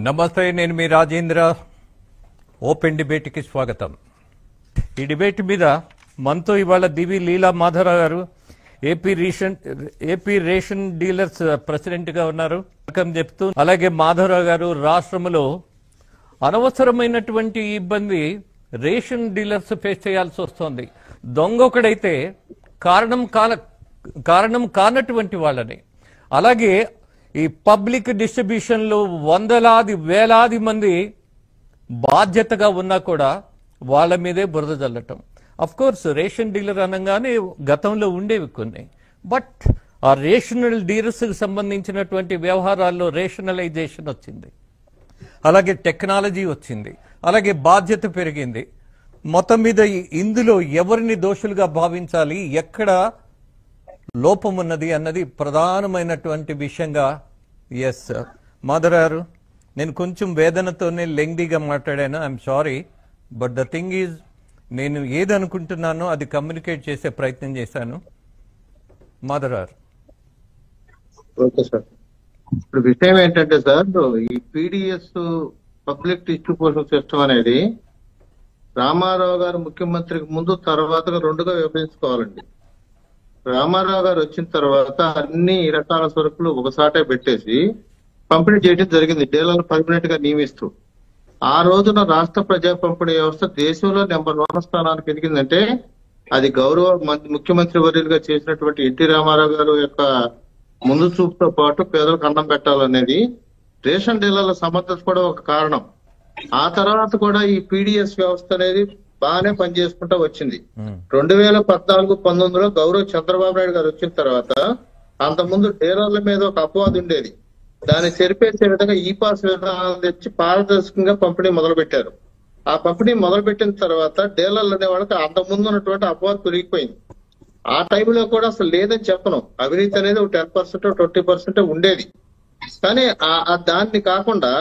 నమస్తే, నేను మీ రాజేంద్ర. ఓపెన్ డిబేట్కి స్వాగతం. ఈ డిబేట్ మీద మనతో ఇవాళ దివి లీలా మాధవరావు గారు, ఏపీ రేషన్ డీలర్స్ ప్రెసిడెంట్గా ఉన్నారు. వెల్కమ్ చెప్తూ, అలాగే మాధవరావు గారు రాష్ట్రంలో అనవసరమైనటువంటి ఇబ్బంది రేషన్ డీలర్స్ ఫేస్ చేయాల్సి వస్తోంది. దొంగొకడైతే కారణం కానటువంటి వాళ్ళని, అలాగే ఈ పబ్లిక్ డిస్ట్రిబ్యూషన్ లో వేలాది మంది బాధ్యతగా ఉన్నా కూడా వాళ్ళ మీదే బురద జల్లటం. అఫ్ కోర్స్ రేషన్ డీలర్ అనగానే గతంలో ఉండేవి కొన్ని, బట్ ఆ రేషనల్ డీలర్స్ కి సంబంధించినటువంటి వ్యవహారాల్లో రేషనలైజేషన్ వచ్చింది, అలాగే టెక్నాలజీ వచ్చింది, అలాగే బాధ్యత పెరిగింది. మొత్తం మీద ఇందులో ఎవరిని దోషులుగా భావించాలి, ఎక్కడ లోపం ఉన్నది అన్నది ప్రధానమైనటువంటి విషయంగా. ఎస్ మాధవరావు గారు, నేను కొంచెం వేదనతోనే లెంగ్దీగా మాట్లాడాను. I'm sorry, but the thing is, నేను ఏది అనుకుంటున్నానో అది కమ్యూనికేట్ చేసే ప్రయత్నం చేశాను. మాధవరావు గారు. Okay sir. ఇప్పుడు విషయం ఏంటంటే సార్, ఈ పీడిఎస్ పబ్లిక్ డిస్ట్రిబ్యూషన్ సిస్టమ్ అనేది రామారావు గారు ముఖ్యమంత్రికి ముందు తర్వాతగా రెండుగా విభజించుకోవాలండి. రామారావు గారు వచ్చిన తర్వాత అన్ని రకాల సరుకులు ఒకసాటే పెట్టేసి పంపిణీ చేయడం జరిగింది, డీలర్లు పర్మనెంట్ గా నియమిస్తూ. ఆ రోజున రాష్ట్ర ప్రజా పంపిణీ వ్యవస్థ దేశంలో నెంబర్ 1 స్థానానికి ఎదిగిందంటే అది గౌరవ ముఖ్యమంత్రి వర్యులుగా చేసినటువంటి ఎన్టీ రామారావు గారు యొక్క ముందు చూపుతో పాటు పేదలకు అన్నం పెట్టాలనేది, రేషన్ డీలర్ల సమర్థత కూడా ఒక కారణం. ఆ తర్వాత కూడా ఈ పీడిఎస్ వ్యవస్థ అనేది బాగానే పనిచేసుకుంటూ వచ్చింది. 2014-19లో గౌరవ చంద్రబాబు నాయుడు గారు వచ్చిన తర్వాత అంతకుముందు డీలర్ల మీద ఒక అపవాదు ఉండేది, దాన్ని సరిపేసే విధంగా ఈ పాస్ విధానాలు తెచ్చి పారదర్శకంగా పంపిణీ మొదలు పెట్టారు. ఆ పంపిణీ మొదలు పెట్టిన తర్వాత డీలర్లు అనే వాళ్ళకి అంతకుముందు ఉన్నటువంటి అపవాదు పెరిగిపోయింది. ఆ టైంలో కూడా అసలు లేదని చెప్పను, అవినీతి అనేది ఒక 10% 20% ఉండేది. కానీ దాన్ని కాకుండా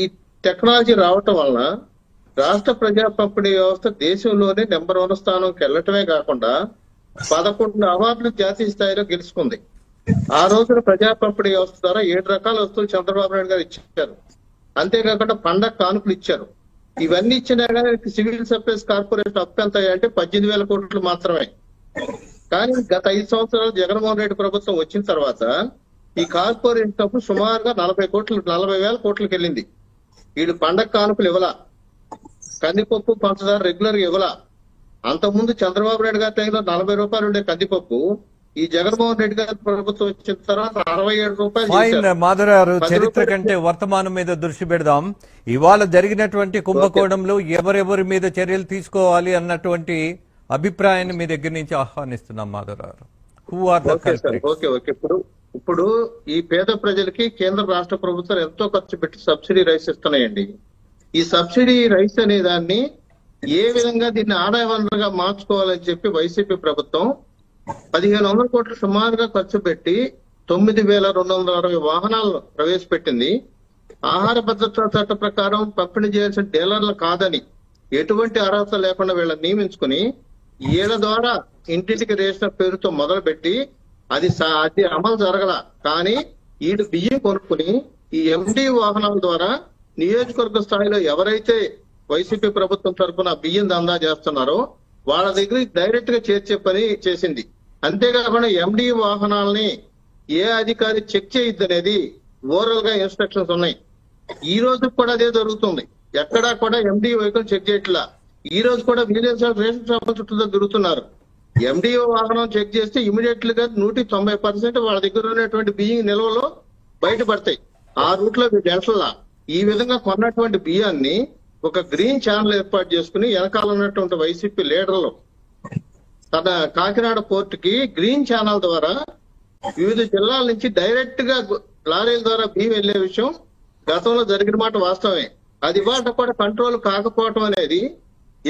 ఈ టెక్నాలజీ రావటం వలన రాష్ట్ర ప్రజా పంపిణీ వ్యవస్థ దేశంలోనే నెంబర్ 1 స్థానంకి వెళ్లటమే కాకుండా 11 అవార్డులు జాతీయ స్థాయిలో గెలుచుకుంది. ఆ రోజున ప్రజా పంపిణీ వ్యవస్థ ద్వారా 7 రకాల వస్తువులు చంద్రబాబు నాయుడు గారు ఇచ్చారు. అంతేకాకుండా పండగ కానుకలు ఇచ్చారు. ఇవన్నీ ఇచ్చినా కానీ సివిల్ సప్లైస్ కార్పొరేషన్ అప్పు ఎంత అంటే 18,000 కోట్లు మాత్రమే. కానీ గత 5 సంవత్సరాలు జగన్మోహన్ రెడ్డి ప్రభుత్వం వచ్చిన తర్వాత ఈ కార్పొరేషన్ అప్పు సుమారుగా 40,000 కోట్లకు వెళ్ళింది. వీళ్ళు పండగ కానుకలు ఇవ్వలా, కందిపప్పు పంచదార రెగ్యులర్ గా ఇవ్వలా. అంతకుముందు చంద్రబాబు నాయుడు గారి టైంలో 40 రూపాయలు ఉండే కందిపప్పు ఈ జగన్మోహన్ రెడ్డి గారి ప్రభుత్వం వచ్చిన తర్వాత 67 రూపాయలు. మాధవరావు, చరిత్ర కంటే వర్తమానం మీద దృష్టి పెడదాం. ఇవాళ జరిగినటువంటి కుంభకోణంలో ఎవరెవరి మీద చర్యలు తీసుకోవాలి అన్నటువంటి అభిప్రాయాన్ని మీ దగ్గర నుంచి ఆహ్వానిస్తున్నాం. మాధవరావు, ఓకే. ఇప్పుడు ఈ పేద ప్రజలకి కేంద్ర రాష్ట్ర ప్రభుత్వాలు ఎంతో ఖర్చు పెట్టి సబ్సిడీ రైస్ ఇస్తున్నాయండి. ఈ సబ్సిడీ రైస్ అనే దాన్ని ఏ విధంగా దీన్ని ఆదాయ వనరుగా మార్చుకోవాలని చెప్పి వైసీపీ ప్రభుత్వం 1,500 కోట్లు సుమారుగా ఖర్చు పెట్టి 9,260 వాహనాలను ప్రవేశపెట్టింది. ఆహార భద్రతా చట్ట ప్రకారం పంపిణీ చేయాల్సిన డీలర్లు కాదని, ఎటువంటి అర్హత లేకుండా వీళ్ళని నియమించుకుని వీళ్ళ ద్వారా ఇంటింటికి రేషన్ పేరుతో మొదలుపెట్టి అది అమలు జరగల. కానీ వీళ్ళు బియ్యం కొనుక్కుని ఈ ఎండి వాహనాల ద్వారా నియోజకవర్గ స్థాయిలో ఎవరైతే వైసీపీ ప్రభుత్వం తరఫున బియ్యం దందా చేస్తున్నారో వాళ్ళ దగ్గర డైరెక్ట్ గా చేర్చే పని చేసింది. అంతేకాకుండా ఎండి వాహనాలని ఏ అధికారి చెక్ చేయొద్దు అనేది ఓవరాల్ గా ఇన్స్ట్రక్షన్స్ ఉన్నాయి. ఈ రోజు కూడా అదే జరుగుతుంది, ఎక్కడా కూడా ఎండి వెహికల్ చెక్ చేయట్లా. ఈ రోజు కూడా విజిలెన్స్ రేషన్ షాపుల చుట్టూ తిరుగుతున్నారు. ఎండిఓ వాహనం చెక్ చేస్తే ఇమీడియట్ గా 190% వాళ్ళ దగ్గర ఉన్నటువంటి బియ్యం నిల్వలో బయటపడతాయి. ఆ రూట్ లో వీళ్ళు ఈ విధంగా కొన్నటువంటి బియ్యాన్ని ఒక గ్రీన్ ఛానల్ ఏర్పాటు చేసుకుని వెనకాల ఉన్నటువంటి వైసీపీ లీడర్లు తన కాకినాడ పోర్ట్ కి గ్రీన్ ఛానల్ ద్వారా వివిధ జిల్లాల నుంచి డైరెక్ట్ గా లారీల ద్వారా బియ్యం వెళ్లే విషయం గతంలో జరిగిన మాట వాస్తవమే. అది ఇవాళ కూడా కంట్రోల్ కాకపోవటం అనేది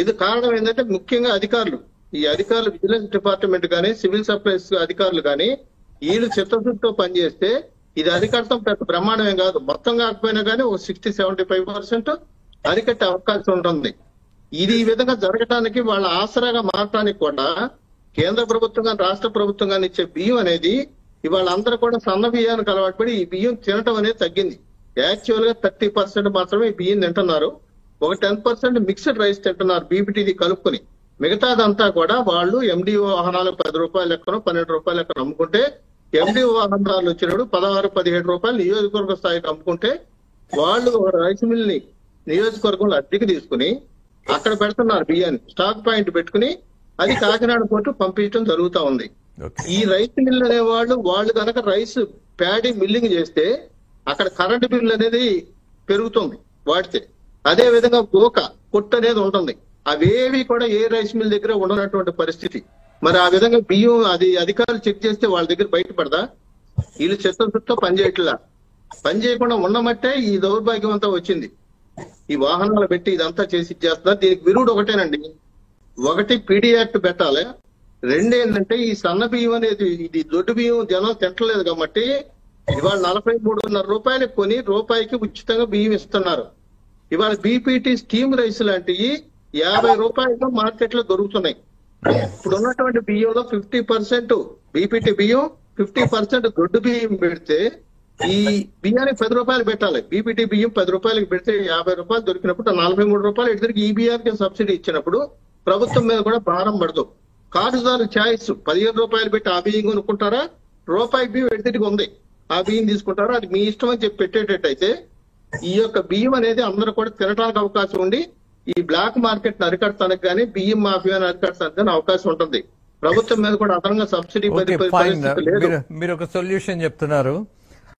ఇది కారణం ఏంటంటే ముఖ్యంగా అధికారులు, ఈ అధికారులు విజిలెన్స్ డిపార్ట్మెంట్ కానీ సివిల్ సప్లైస్ అధికారులు కానీ వీళ్ళు చిత్తశుద్ధితో పనిచేస్తే ఇది అరికట్టడం పెద్ద బ్రహ్మాండమేం కాదు. మొత్తం కాకపోయినా కానీ ఒక 60-75% అరికట్టే అవకాశం ఉంటుంది. ఇది ఈ విధంగా జరగటానికి వాళ్ళ ఆసరాగా మారటానికి కూడా కేంద్ర ప్రభుత్వం కానీ రాష్ట్ర ప్రభుత్వం కానీ ఇచ్చే బియ్యం అనేది ఇవాళ అందరూ కూడా సన్న బియ్యానికి అలవాటు పడి ఈ బియ్యం తినటం అనేది తగ్గింది. యాక్చువల్ గా 30% మాత్రమే బియ్యం తింటున్నారు. ఒక 10% మిక్స్డ్ రైస్ తింటున్నారు బీపీటీది కలుపుకొని. మిగతాదంతా కూడా వాళ్ళు ఎండిఓ వాహనాలు 10 రూపాయలు లెక్కన 12 రూపాయలు లెక్కన అమ్ముకుంటే, ఎండిఓ వాహనాలు వచ్చినప్పుడు 16-17 రూపాయలు నియోజకవర్గ స్థాయికి అమ్ముకుంటే, వాళ్ళు రైస్ మిల్ ని నియోజకవర్గంలో అద్దెకి తీసుకుని అక్కడ పెడుతున్నారు బియ్యాన్ని, స్టాక్ పాయింట్ పెట్టుకుని అది కాకినాడ పోర్టు పంపించడం జరుగుతా ఉంది. ఈ రైస్ మిల్ అనే వాళ్ళు కనుక రైస్ ప్యాడీ మిల్లింగ్ చేస్తే అక్కడ కరెంట్ బిల్ అనేది పెరుగుతుంది వాడితే. అదే విధంగా కొట్టు అనేది ఉంటుంది. అవేవి కూడా ఏ రైస్ మిల్ దగ్గర ఉండనటువంటి పరిస్థితి. మరి ఆ విధంగా బియ్యం అది అధికారులు చెక్ చేస్తే వాళ్ళ దగ్గర బయటపడదా? వీళ్ళు చిత్తశుద్ధితో పనిచేయట్లా. పని చేయకుండా ఉండమట్టే ఈ దౌర్భాగ్యం అంతా వచ్చింది. ఈ వాహనాలు పెట్టి ఇదంతా చేసి ఇచ్చేస్తున్నారు. దీనికి విరుడు ఒకటేనండి. ఒకటి పీడీ యాక్ట్ పెట్టాలి. రెండేంటంటే ఈ సన్న బియ్యం అనేది, ఇది దొడ్డు బియ్యం జనం తింటలేదు కాబట్టి ఇవాళ 43.5 రూపాయలు కొని రూపాయికి ఉచితంగా బియ్యం ఇస్తున్నారు. ఇవాళ బీపీటీ స్టీమ్ రైస్ లాంటివి 50 రూపాయలు మార్కెట్ లో దొరుకుతున్నాయి. ఇప్పుడు ఉన్నటువంటి బియ్యంలో 50% బీపీటీ బియ్యం, 50% దొడ్డు బియ్యం పెడితే ఈ బియ్యానికి 10 రూపాయలు పెట్టాలి. బీపీటీ బియ్యం 10 రూపాయలకి పెడితే 50 రూపాయలు దొరికినప్పుడు 43 రూపాయలు ఇద్దరికి ఈబీఆర్ కి సబ్సిడీ ఇచ్చినప్పుడు ప్రభుత్వం మీద కూడా భారం పడదు. కార్డుదారు ఛాయిస్ 15 రూపాయలు పెట్టి ఆ బియ్యం కొనుక్కుంటారా, రూపాయి బియ్యం ఎదుటికి ఉంది ఆ బియ్యం తీసుకుంటారా, అది మీ ఇష్టం అని చెప్పి పెట్టేటట్టయితే ఈ యొక్క బియ్యం అనేది అందరూ కూడా తినడానికి అవకాశం ఉండి ఈ బ్లాక్ మార్కెట్ అరికడతానికి కానీ బియ్యం మాఫియాని అరికడతానికి కానీ అవకాశం ఉంటుంది. ప్రభుత్వం మీద కూడా అదనంగా సబ్సిడీ మీరు ఒక సొల్యూషన్ చెప్తున్నారు.